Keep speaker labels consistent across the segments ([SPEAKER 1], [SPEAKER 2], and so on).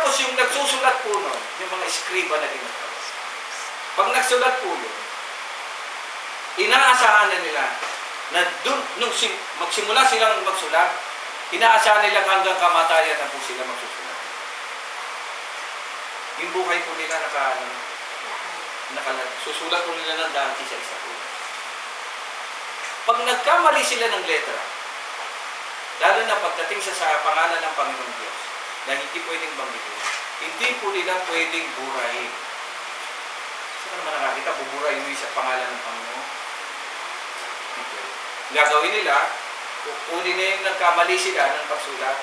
[SPEAKER 1] Tapos yung nagsusulat po nun, yung mga eskriba na tinatawag. Pag nagsulat po yun, inaasahan na nila na dun, nung magsimula silang magsulat, inaasahan nila hanggang kamatayan na po sila magsusulat. Yung buhay po nila susulat po nila ng daan sa isa po. Pag nagkamali sila ng letra, lalo na pagdating sa pangalan ng Panginoon Diyos, na hindi pwedeng banggitin, hindi po nila pwedeng burahin. Saan naman nakakita, buburahin mo sa pangalan ng Panginoon? Okay. Gagawin nila, kukunin na yung nagkamali sila ng pagsulat,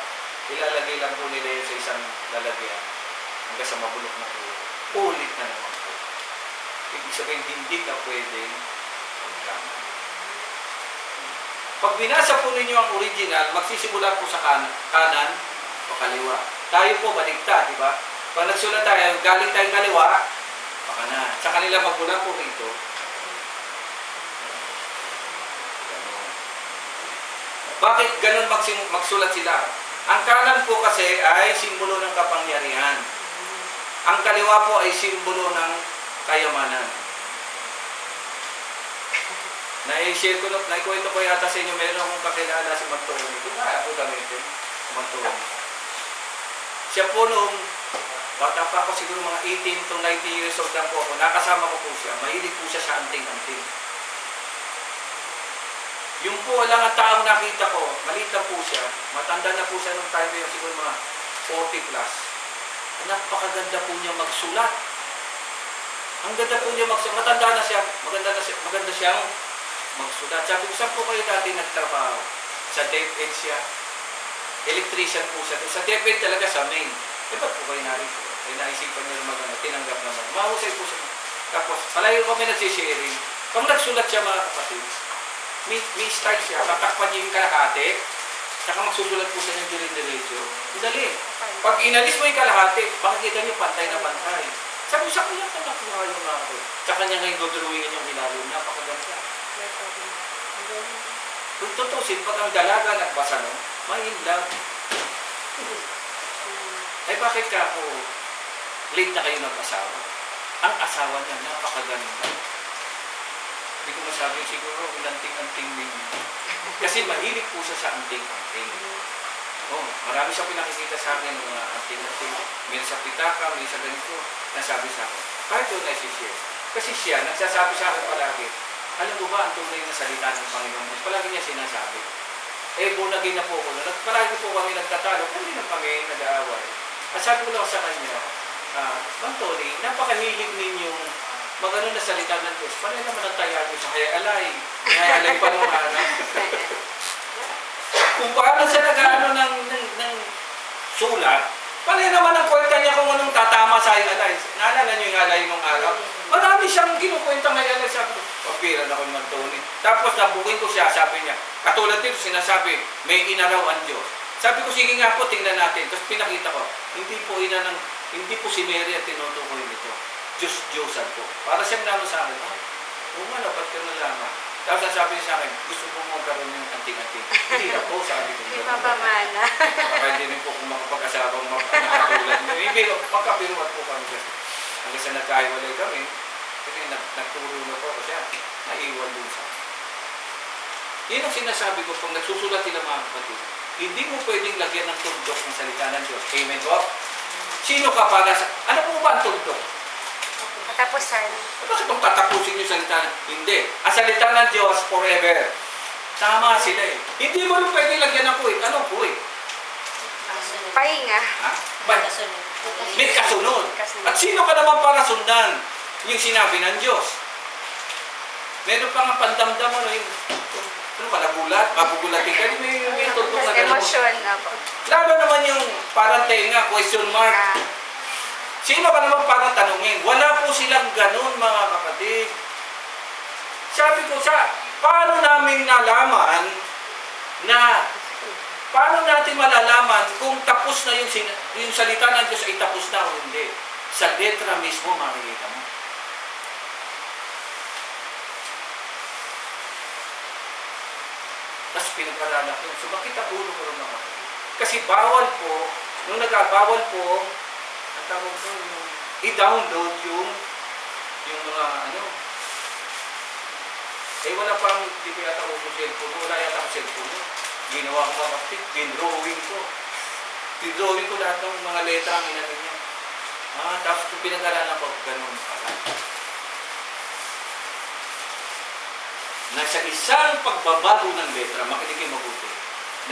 [SPEAKER 1] ilalagay lang po nila yun sa isang lalagyan hanggang sa mabulok na ulo. Ulit na naman po. Ibig sabihin, hindi ka pwedeng magkamali. Pag binasa po ninyo ang original, magsisimula po sa kanan o kaliwa. Tayo po baligtad, di ba? Pag nagsulat tayo, galing tayong kaliwa, pa kanan. Sa kanila magmula po rito. Bakit ganun magsulat sila? Ang kanan po kasi ay simbolo ng kapangyarihan. Ang kaliwa po ay simbolo ng kayamanan. Na-share ko, naikwento ko yata sa inyo, meron akong kakilala si Mantoni. Ito na, ako gamitin. Mantoni. Siya po nung, bata pa ako siguro mga 18 to 19 years old lang po ako, nakasama ko po siya, mahilig po siya sa anting-anting. Yung po lang ang taong nakita ko, maliit na po siya, matanda na po siya nung time na yun, siguro mga 40 plus. Napakaganda po niya magsulat. Ang ganda po niya magsulat. Matanda na siya, maganda siyang magsulat. Sabi ko, saan po kayo dati nagtrabaho? Sa DepEd siya. Electrician po siya. Sa DepEd talaga sa main. Ba't po kayo narito? Ay naisipan niya naman, tinanggap naman. Mahusay po siya. Tapos, palayo kami nagsisharing. Pag nagsulat siya mga kapatid, may style siya. Tatakpan niya yung kalahati, saka magsusulat po siya ng diretso. Dali. Pag inalis mo yung kalahati, makikita niyo pantay na pantay. Sabi ko, sa kanya ito nakuha yung mga ko. Sa kanya ngayon dodrawingin yung ilalim. Napakaganda. Kung tutusin, pag ang dalaga nagbasa nun, may in love. Ay bakit ka ako late na kayo nag-asawa? Ang asawa niya, napakaganda. Hindi ko masabi siguro, anting-anting ninyo. Kasi mahilig po siya sa anting-anting. Oh, marami siyang pinakikita sa akin ng mga anting-anting. May sa pitaka, may sa ganito. Nasabi sa akin. Kahit doon na-share. Kasi siya, nagsasabi sa akin palagi, alam mo ba ang tunay na salita ng Panginoon Diyos? Palagi niya sinasabi. Bunagin na po ko. Palagi po kami nagtatalo. Hindi na kami nag-aaway. At sabi ko lang sa kanya, Mantoni, napakahilig ninyong magano na salita ng Diyos. Paano naman ang tayaan nyo sa hayalay? Hayalay pa nung araw. Kung paano siya nag-ano ng sulat, paano naman ang kwenta niya kung anong tatama sa hayalay? Naalala nyo yung hayalay nung araw? Marami siyang kinukwenta ng hayalay. Sabi ko, papiran ako ng Mantoni. Tapos nabukin ko siya, sabi niya, katulad dito sinasabi, may inaraw ang Diyos. Sabi ko, sige nga po, tingnan natin. Tapos pinakita ko, hindi po si Mary ang tinutukoy nito. Diyos-Diyosan po. Para siyang naman sa akin, ba't ka nalaman? Tapos sabi niya sa akin, gusto mo magkaroon ng anting-anting. Hindi na po, sabi ko.
[SPEAKER 2] Hindi papamana.
[SPEAKER 1] Baka hindi rin po kung makapag-asabang nakatulad niyo. Hindi, magkapiruat po kami kasi. Hanggang sa nagkahiwalay kami, kasi nagturo na po siya, naiwan doon sa akin. Yan ang sinasabi ko, pag nagsusulat sila mga kapatid, hindi mo pwedeng lagyan ng tundok ng salita ng Diyos. Amen po? Sino ka para sa... Ano po ba ang tundok?
[SPEAKER 2] Katapusan.
[SPEAKER 1] Bakit kung tatapusin yung salita ng... Hindi. Ang salita ng Diyos forever. Tama sila eh. Hindi mo rin pwedeng lagyan ng puwit. Ano puwit?
[SPEAKER 2] Pahinga.
[SPEAKER 1] Ha? May kasunod. At sino ka naman para sundan yung sinabi ng Diyos? Meron pa nga pandamdam mo na yung... Ano ba, nagulat? Mabugulatin ka? May tundok na gano'n.
[SPEAKER 2] Emosyon.
[SPEAKER 1] Lalo naman yung parang tenga, question mark. Sino ka naman parang tanungin? Wala po silang ganun, mga kapatid. Sabi ko paano namin nalaman na, paano natin malalaman kung tapos na yung salita ng Diyos ay tapos na o hindi? Sa letra mismo, makikita mo. Tapos pinag-aralan ko yun. So bakit ang ulo ko rin mga kapatid? Kasi bawal po, nung nagabawal po, ang tawag ko, i-download yung mga wala pa hindi ko yata ako yung cellphone, wala yata ako cellphone mo. Ginawa ko mga kapatid, dinrawing ko. Dinrawing ko lahat ng mga letra ang inano niya. Tapos kung pinag-aralan ko, ganun pala. Nasa isang pagbabago ng letra, makinig kayo mabuti,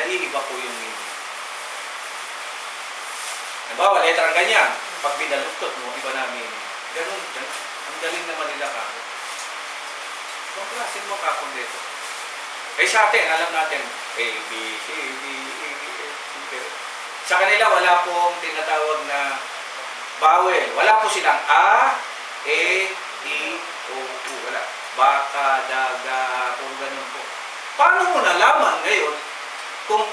[SPEAKER 1] naiiba po yung meaning. Halimbawa, letra ganyan, pag binaluktot mo, iba na meaning. Ganun. Ang galing naman nila ka. Ibang klase mo kakong dito. Sa atin, alam natin, A, B, C, D, E, F, G, sa kanila, wala pong tinatawag na vowel. Wala po silang A, E, I, O, U. Wala. Baka, daga, kung ganun po. Paano mo nalaman ngayon kung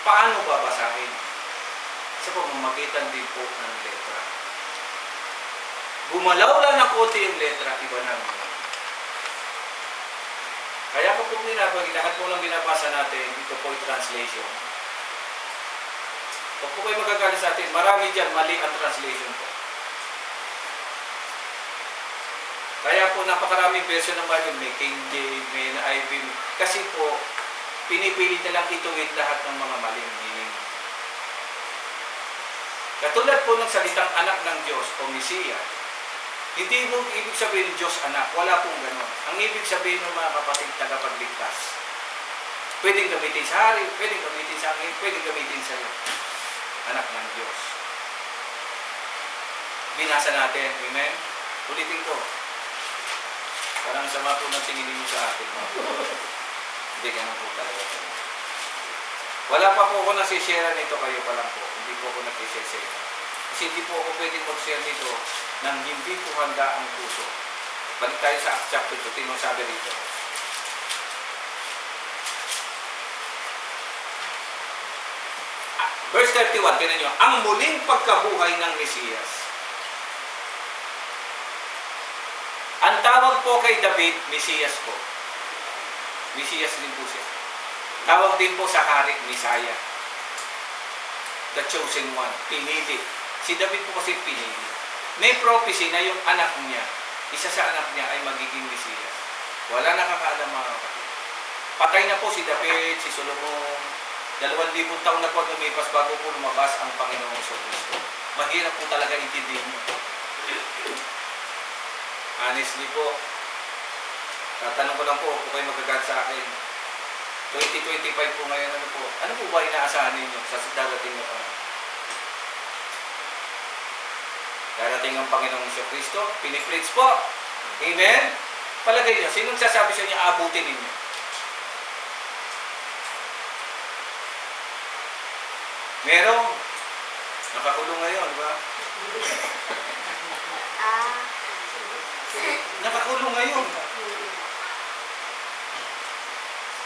[SPEAKER 1] paano babasahin? Sa pamamagitan din po ng letra. Gumalaw lang na konti yung letra, iba naman. Kaya po lahat po lang binabasa natin, ito po yung translation. Huwag po kayo magagalit sa atin, marami dyan, mali ang translation po. Kaya po napakaraming version ng Bible, may King James, may NIV, kasi po, pinipilit na lang ituwid lahat ng mga maling meaning. Katulad po ng salitang anak ng Diyos o Mesiya, hindi mo ibig sabihin Diyos anak, wala pong gano'n. Ang ibig sabihin ng mga kapatid tagapagligtas, pwedeng gamitin sa hari, pwedeng gamitin sa angin, pwedeng gamitin sa anak ng Diyos. Binasa natin, amen? Ulitin ko. Parang sama po ng tingin niyo sa atin. Hindi ganun po talaga. Wala pa po ako nasishare nito, kayo pa lang po. Hindi po ako nagsishare. Kasi hindi po ako pwedeng mag-share nito nang hindi po handa ang puso. Balik tayo sa Acts chapter 2, tinong sabi rito. Verse 31, tinan nyo, ang muling pagkabuhay ng Mesiyas. Ang tawag po kay David, Mesiyas po. Mesiyas din po siya. Tawag din po sa hari, Messiah. The chosen one, pinili. Si David po kasi pinili. May prophecy na yung anak niya, isa sa anak niya ay magiging Mesiyas. Wala nakakaalam mga kapatid. Patay na po si David, si Solomon. 2,000 taon na po lumipas bago po lumabas ang Panginoong Kristo. Mahirap po talaga intindihin mo. Honestly po, tatanong ko lang po kung kayo magagat sa akin. 2025 po ngayon, ano po ba inaasahan ninyo sa darating na panahon? Darating ang Panginoong Kristo, pinipreach po. Amen? Palagay niyo, sinong sasabi sa inyo, abutin ninyo? Merong nakakulong ngayon, di ba? Nakakulong ngayon.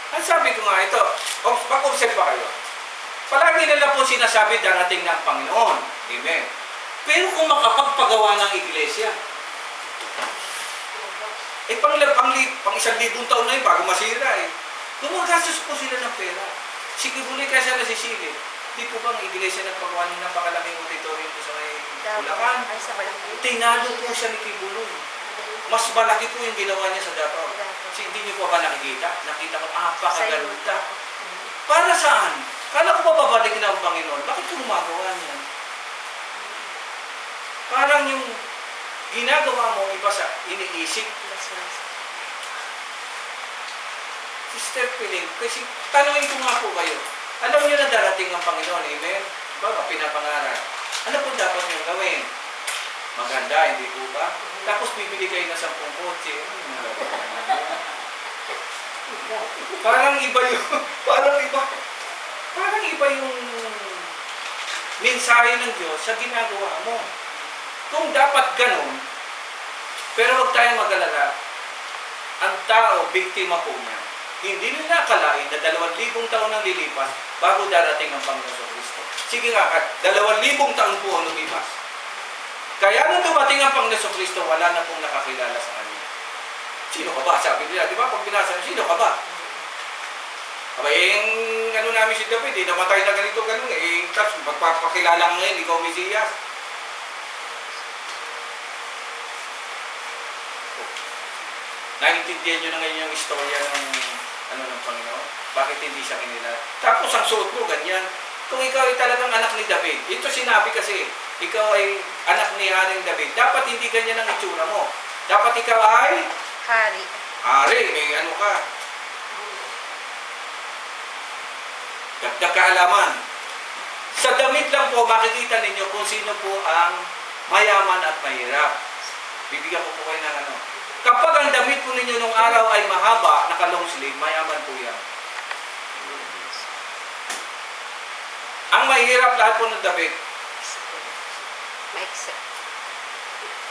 [SPEAKER 1] Ang sabi ko nga ito, mag-observe pa kayo. Palagi nila po sinasabi darating ng Panginoon. Amen. Pero kung makapagpagawa ng iglesia, pang 1,000 taon na yun bago masira eh. Gumagastos po sila ng pera. Sige, buli kasi nasisilip. Di po bang iglesia nagpagawa ng napakalaming auditorium po sa may Bulacan? Tinalo po siya ni Kibuloy. Mas malaki po yung ginawa niya sa Davao. Kasi hindi niyo po ba nakikita? Nakita ko, pakaganda. Para saan? Kala ko pa babalik na ang Panginoon. Bakit ko gumagawa niya? Parang yung ginagawa mo, iba sa iniisip. Sister Piling, kasi tanungin ko nga po kayo, alam niyo na darating ang Panginoon, amen? Baga, pinapangarap. Ano po dapat niyong gawin? Maganda, hindi po ba? Tapos bibili kayo ng 10 kotse. Parang iba yung mensahe ng Diyos sa ginagawa mo. Kung dapat ganun, pero huwag tayong mag-alala, ang tao, biktima po niya. Hindi nila nakalain na 2,000 taon ang lilipas bago darating ang Panginoon Kristo. Sige nga, 2,000 taon po ang lumipas. Kaya nung dumating ang Panginoon Kristo, wala na pong nakakilala sa Kanya. Sino ka ba? Sabi nila, di ba? Pag binasa, sino ka ba? Namin si David, namatay na ganito, ganun. Tapos magpapakilala ka ngayon, ikaw Mesiyas. Naintindihan nyo na ngayon yung istorya ng Panginoon. Bakit hindi siya kinilat? Tapos ang suot mo, ganyan. Kung ikaw ay talagang anak ni David, ito sinabi kasi, ikaw ay anak ni Haring David, dapat hindi ganyan ang itsura mo. Dapat ikaw ay
[SPEAKER 2] Hari.
[SPEAKER 1] Ari, may ano ka. Dagdag kaalaman. Sa damit lang po, makikita ninyo kung sino po ang mayaman at mahirap. Bibigyan ko po kayo ng ano. Kapag ang damit po ninyo nung araw ay mahaba, naka-long sleeve, mayaman po yan. Ang mahirap lahat po ng damit.
[SPEAKER 2] Maikse.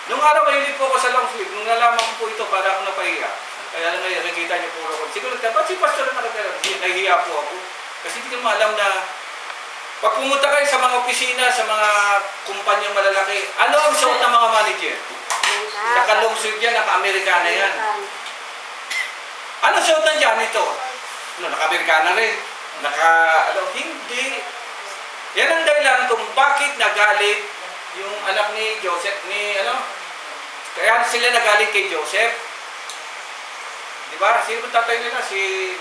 [SPEAKER 1] Nung araw mahilig po ako sa long sleeve, nung nalaman ko po ito, para akong napahiya. Kaya lang ngayon, nakita niyo puro ko. Siguro, dapat si Pastor na nakagano'n. Nahihiya po ako. Kasi hindi ko alam na pag pumunta kayo sa mga opisina, sa mga kumpanyang malalaki, ano ang suot ng mga manager? Naka-long sleeve yan, naka-Amerikana yan. Ano suot ng janito? Ano, naka-Amerikana rin. Hindi. Yan ang dahilan kung bakit nagalit yung anak ni Joseph, kaya sila nagalit kay Joseph. Di ba? Sino ba tatay nila? Si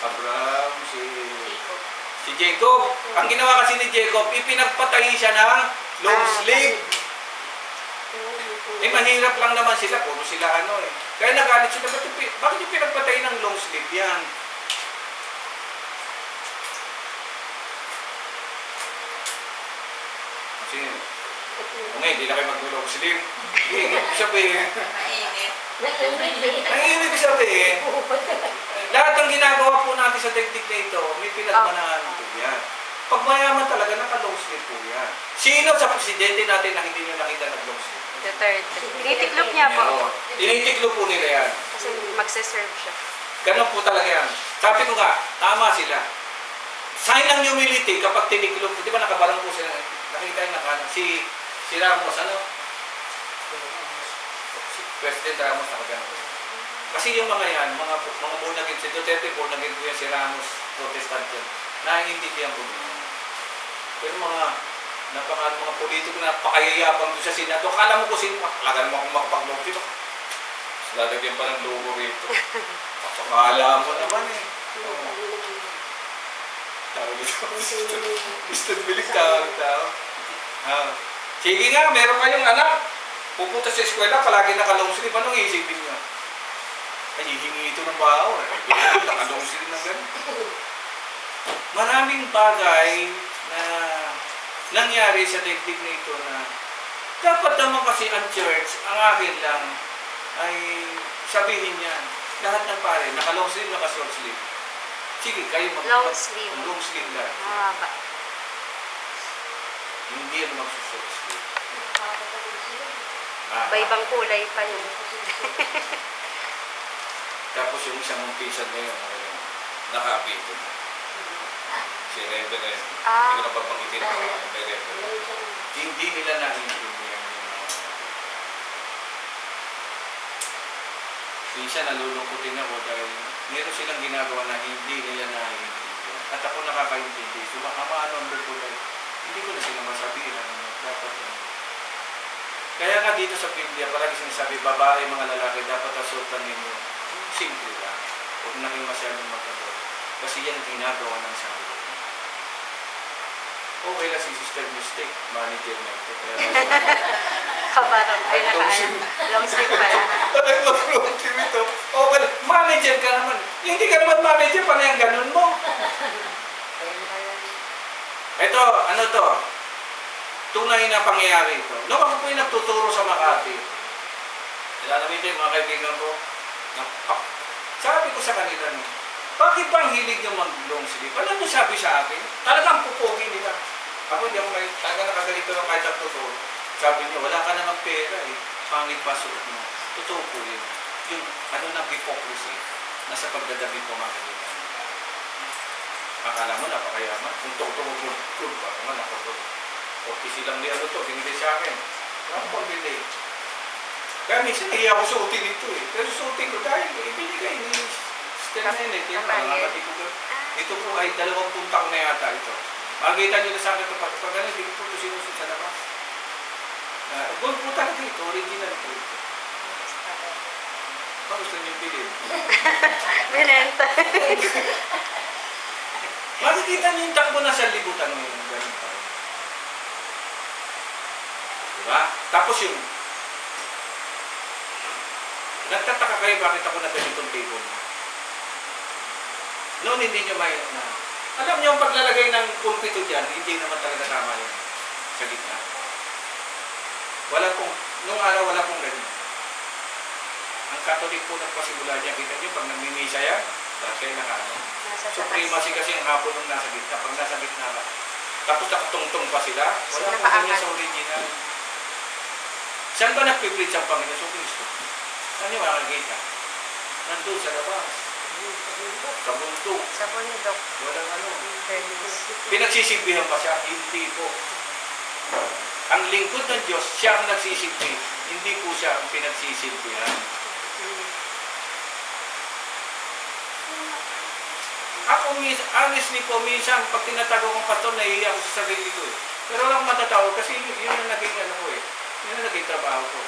[SPEAKER 1] Abraham, si Jacob. Ang ginawa kasi ni Jacob, ipinagpatay siya ng long sleeve. Mahirap lang naman sila, puro sila Kaya nagalit sila, bakit yung pinagpatay ng long sleeve yan? Kasi, hindi na kayo mag-long sleeve. Ibig sabihin, ang ibig sabihin, lahat ng ginagawa po natin sa daigdig na ito, may pinagmanahan po yan. Pag mayaman talaga, naka-long sleeve po yan. Sino sa presidente natin na hindi nyo nakita nag-long sleeve?
[SPEAKER 2] Duterte. Tinitiklop niya po.
[SPEAKER 1] Oo. Tinitiklop po nila yan.
[SPEAKER 2] Kasi magsaserve siya.
[SPEAKER 1] Ganun po talaga yan. Sabi ko nga, tama sila. Sign ng humility kapag tiniklop po. Di ba nakabarang po sila? Nakita yung si Ramos, Si President Ramos nakagano. Kasi yung mga yan, mga born again, si Duterte born again po yan, si Ramos, Protestant yan. Naiintindihan po nila. Pero mga politiko na pakayayabang doon sa Senado, akala mo kung sino, talaga naman kung makapag-logo dito. Lalagyan pa ng logo rito. Pakala mo naman Tawag ito. Gusto bilis tao. Sige nga, meron kayong anak. Pupunta sa eskwela, palagi naka-long sleeve. Anong isipin nyo? Ay, hihingi ito ng baon. Naka-long sleeve ng gano'n. Maraming bagay na nangyari sa daigdig na ito na dapat naman kasi ang church, ang akin lang, ay sabihin niya, lahat ng pare, naka-long sleeve, naka-short sleeve. Sige, kayo
[SPEAKER 2] long sleeve.
[SPEAKER 1] Long sleeve lang.
[SPEAKER 2] Mahaba.
[SPEAKER 1] Hindi yan mag-short sleeve.
[SPEAKER 2] Iba-ibang kulay pa yun.
[SPEAKER 1] Tapos yung isang umpisan ngayon, naka-apito na. Si Reverend. Hindi ko na papagitin ng Reverend. Hindi nila naintindihan yung minsan nalulungkutin ako dahil meron silang ginagawa na hindi nila naintindihan. At ako nakakaintindi. So, ano ang ko dahil hindi ko na sila masabihan. Dapat yan. Kaya nga dito sa Biblia, parang sinasabi, babae, mga lalaki, dapat asutan ninyo. Simple lang. Huwag na kayo masyadong magkabot. Kasi yan ginagawa ng sabi. Okay lang si Sister Mystic, manager na ito.
[SPEAKER 2] Kabarang. Ay, naka-long sleeve pala.
[SPEAKER 1] Long sleeve ito. Okay, manager ka naman. Hindi ka naman manager, paano yung ganun mo? Ito, ano to? Tunay na pangyayari ito. Noong ako po yung nagtuturo sa Makati, namin ito yung mga kaibigan ko, sabi ko sa kanila, bakit ba ang hilig yung mag-long sleeve? Ano nyo sabi sa akin? Talagang pupogi nila. Ako hindi ako talaga nakagalito ng kahit ang totoo. Sabi niyo, wala ka namang pera pangit pa suot mo. Totoo po yun. Yung ng hypocrisy, nasa pagdadabi po makikita. Akala mo napakayaman. Kung totoo mo, kung pa, naman ako to. O silang di to, binigay sa akin. Wala po binigay. Kaya minsan nahiya ako suotin ito Pero suotin ko dahil ibinigay ni Sister Nenet. Ito po ay 20 taon na yata ito. Makikita nyo na sa akin ito pag ganun, hindi po ito sinusun sa labas. Gold po talaga ito, original po ito. Ano gusto niyo bilhin?
[SPEAKER 2] Binenta.
[SPEAKER 1] Makikita niyo yung takbo na sa libutan ngayon. Ganun pa rin. Diba? Tapos yung nagtataka kayo bakit ako na ganitong table mo. Noon hindi nyo may na. Alam nyo, ang paglalagay ng pulpito dyan, hindi naman talaga tama yun. Sa gitna. Nung araw wala pong ganyan. Ang Catholic po nagpasimula niya, kita nyo, pag nagmimisa yan, dahil kayo nakaano.
[SPEAKER 2] Nasa
[SPEAKER 1] Supremacy kasi ang hapon nung nasa gitna. Pag nasa gitna ka, tapos nakatungtong pa sila, wala pong ganyan sa original. Saan ba nagpipreach ang Panginoon sa Kristo? Saan nyo makakita? Nandun sa labas. Sa bundok.
[SPEAKER 2] Sa bundok.
[SPEAKER 1] Walang ano.
[SPEAKER 2] Bernice.
[SPEAKER 1] Pinagsisilbihan pa siya? Hindi po. Ang lingkod ng Diyos, siya ang nagsisilbi. Hindi po siya ang pinagsisilbihan. Ako, honestly po, minsan, pag tinatago kong pastor, nahihiya ako sa sarili ko eh. Pero lang matatawag kasi yun ang naging ano ko eh. Yun ang naging trabaho ko.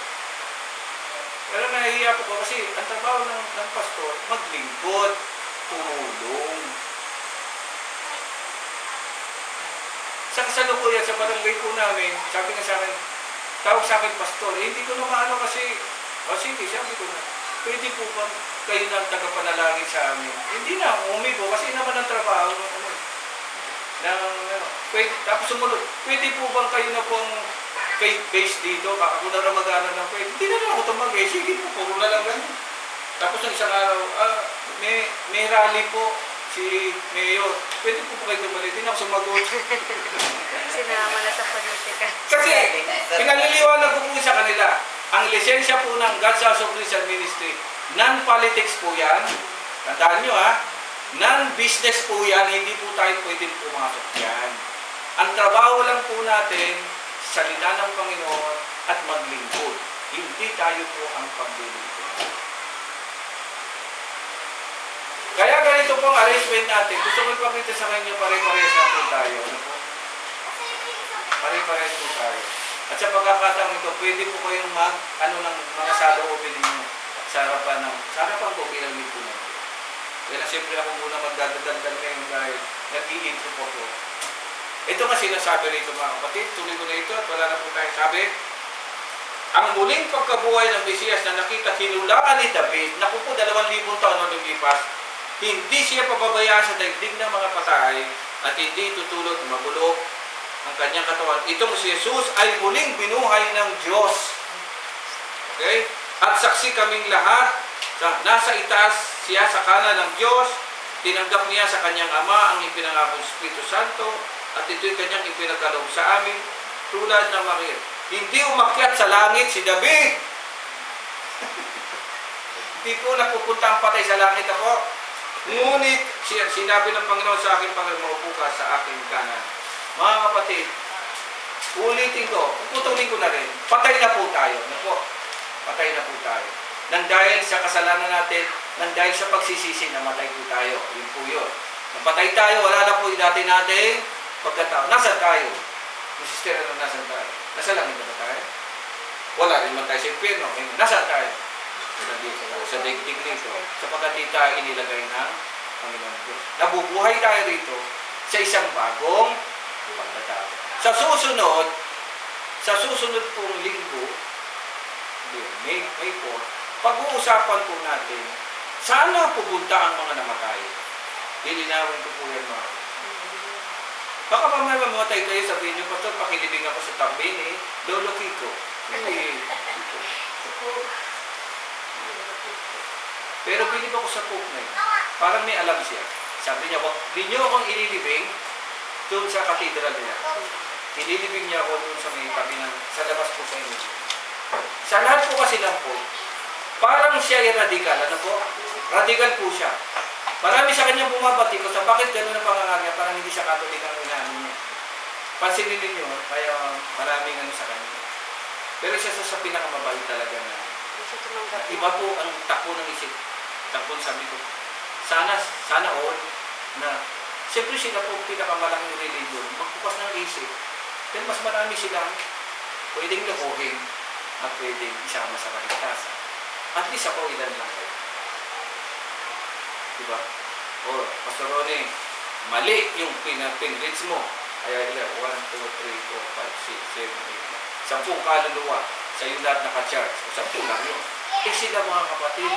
[SPEAKER 1] Pero nahihiya po ko kasi ang trabaho ng pastor, maglingkod, tumulong. Sa kasalukuyan, sa barangay po namin, sabi nga sa akin, tawag sa akin pastor, hindi ko na maano kasi, sige, sabi ko na, pwede po ba kayo ng tagapanalangin sa amin? Hindi na, umibo, kasi naman ang trabaho tapos sumunod, pwede po bang kayo na pong faith-based dito, ako na mag-aaral ng faith? Hindi na ako tumagay, sige po, puro na lang ganun. Tapos ng isang araw, may rally po, si Mayor, pwede po kayo tumali, hindi na ako sumagot.
[SPEAKER 2] Sinama na sa politika.
[SPEAKER 1] Kasi, pinaliliwanag ko po sa kanila, ang lisensya po ng God's House of Christian Ministry, non-politics po yan, tandaan nyo ha, non-business po yan, hindi po tayo pwedeng pumasok yan. Ang trabaho lang po natin, salita ng Panginoon at maglingkod. Hindi tayo po ang paglilingkod. Kaya ganito pong arrangement natin. Gusto ko ipakita sa kanya, pare-pares na po tayo. Ano po? Pare-pares po tayo. At sa pagkakataong ito, pwede po kayong ng mga saloobin ninyo sa harapan ko bilang lipo na. Kaya siyempre ako muna magdadagdag ngayon dahil nag-i-intro po ko. Ito nga sinasabi rito mga kapatid, tuloy ko na ito at wala na po tayo sabi. Ang muling pagkabuhay ng Mesiyas na nakita hinulaan ni David, naku po 2,000 taon na lumipas, hindi siya pababayaan sa daigdig ng mga patay at hindi tutulog mabulok ang kanyang katawan. Itong si Jesus ay muling binuhay ng Diyos. Okay? At saksi kaming lahat, nasa itaas siya sa kanan ng Diyos, tinanggap niya sa kanyang Ama ang ipinangakong Espiritu Santo, at ito'y kanyang ipinagkaloob sa amin, tulad ng Maria. Hindi umakyat sa langit si David. Hindi po napupunta ang patay sa langit ako. Ngunit, sinabi ng Panginoon sa akin, Panginoon, maupo ka sa aking kanan. Mga kapatid, ulitin ko, puputulin ko na rin, patay na po tayo. Naku, patay na po tayo. Nang dahil sa kasalanan natin, nang dahil sa pagsisisi, namatay po tayo. Yun po yun. Napatay tayo, wala na po yung dati natin pagkatao. Nasaan tayo? Yung sister, nasaan tayo? Nasa langit na ba tayo? Wala rin man tayo sa impyerno. Nasaan tayo? Sa daigdig rito. Sapagkat di tayo inilagay ng Panginoon Diyos. Nabubuhay tayo rito sa isang bagong pagkatao. Sa susunod pong linggo, May 4, pag-uusapan po natin, sana pupunta ang mga namatay. Lilinawin ko po yan mga. Baka pa may mamatay kayo, sabihin nyo, Pastor, pakilibing ako sa tabi ni Lolo Kiko. Pero bilib ako sa Pope na yun. Parang may alam siya. Sabi niya, di nyo akong ililibing doon sa katedral niya. Ililibing niya ako doon sa may tabi sa labas po sa inyo. Sa lahat po kasi ng Pope, parang siya ay radical. Ano po? Radical po siya. Marami sa kanya bumabati ko sa bakit gano'n ang pangangaga, parang hindi siya Catholic ang inaano niya. Pansinin ninyo, kaya maraming ano sa kanya. Pero siya sa pinakamabait talaga na iba po ang takbo ng isip. Takbo sabi ko, sana all na siyempre sila po pinakamalaking religion, magbukas ng isip. Pero mas marami silang pwedeng lokohin at pwedeng isama sa kaligtasan. At least ako ilan lang kayo. Diba? O, Pastor Ronnie, mali yung pin-reach mo. Kaya ilan, 1, 2, 3, 4, 5, 6, 7, 8, 10 kaluluwa sa yung lahat naka-charge. 10 lang yun. Eh sila mga kapatid,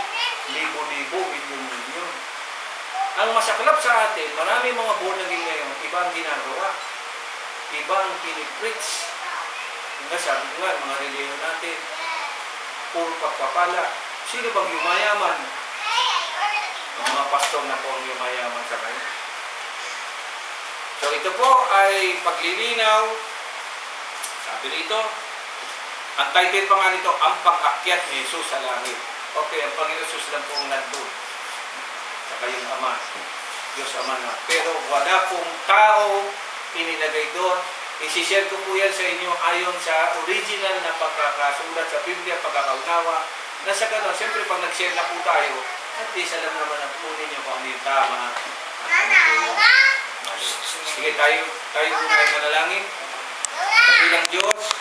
[SPEAKER 1] libo-libo, milyon-milyon. Ang masaklap sa atin, marami mga born again ngayon, iba ang ginagawa. Iba ang pinipreach. Yung nga sabi ko nga, mga reliyon natin, puro pagpapala. Sino bang yumayaman? Ang mga pastor na po ang yumayaman sa kanya. So ito po ay paglilinaw. Sabi dito, ang title pa nga nito, ang pag-akyat ni Jesus sa langit. Okay, ang Panginoon Jesus lang po ang nandun. Saka yung Ama, Diyos Ama na. Pero wala pong tao inilagay doon. Isishare ko po yan sa inyo ayon sa original na pagkakasulat sa Biblia, pagkakaunawa. Na sa ganun, siyempre pag nag-share na po tayo, at least alam naman ang po ninyo kung ano yung tama at ano po yung mali. Sige, tayo muna ay manalangin. Kapilang Diyos,